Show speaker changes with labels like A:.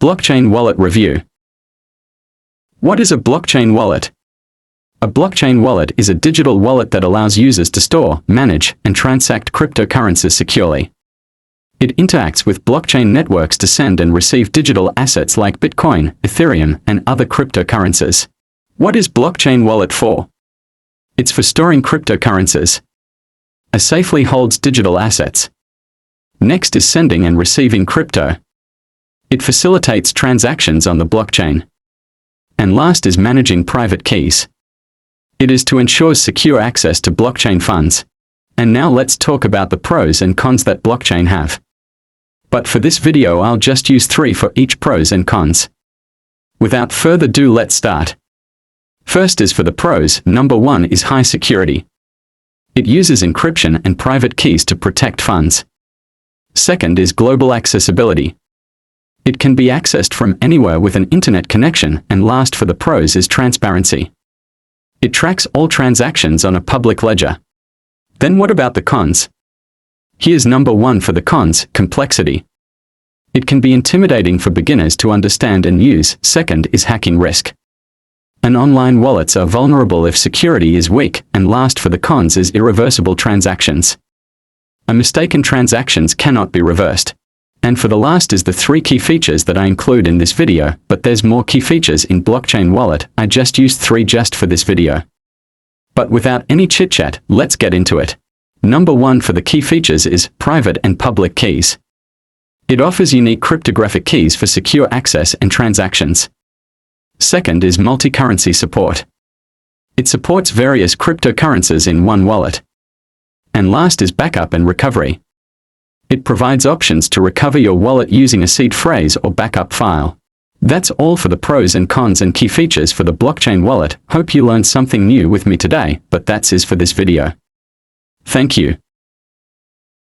A: Blockchain Wallet Review. What is a blockchain wallet? A blockchain wallet is a digital wallet that allows users to store, manage, and transact cryptocurrencies securely. It interacts with blockchain networks to send and receive digital assets like Bitcoin, Ethereum, and other cryptocurrencies. What is blockchain wallet for? It's for storing cryptocurrencies. It safely holds digital assets. Next is sending and receiving crypto. It facilitates transactions on the blockchain. And last is managing private keys. It is to ensure secure access to blockchain funds. And now let's talk about the pros and cons that blockchain have. But for this video I'll just use 3 for each pros and cons. Without further ado, let's start. First is for the pros. Number 1 is high security. It uses encryption and private keys to protect funds. Second is global accessibility. It can be accessed from anywhere with an internet connection, and last for the pros is transparency. It tracks all transactions on a public ledger. Then what about the cons? Here's number 1 for the cons: complexity. It can be intimidating for beginners to understand and use. Second is hacking risk. And online wallets are vulnerable if security is weak, and last for the cons is irreversible transactions. A mistaken transactions cannot be reversed. And for the last is the 3 key features that I include in this video, but there's more key features in blockchain wallet. I just used 3 just for this video. But without any chit-chat, let's get into it. Number 1 for the key features is private and public keys. It offers unique cryptographic keys for secure access and transactions. Second is multi-currency support. It supports various cryptocurrencies in one wallet. And last is backup and recovery. It provides options to recover your wallet using a seed phrase or backup file. That's all for the pros and cons and key features for the blockchain wallet. Hope you learned something new with me today, but that's it for this video. Thank you.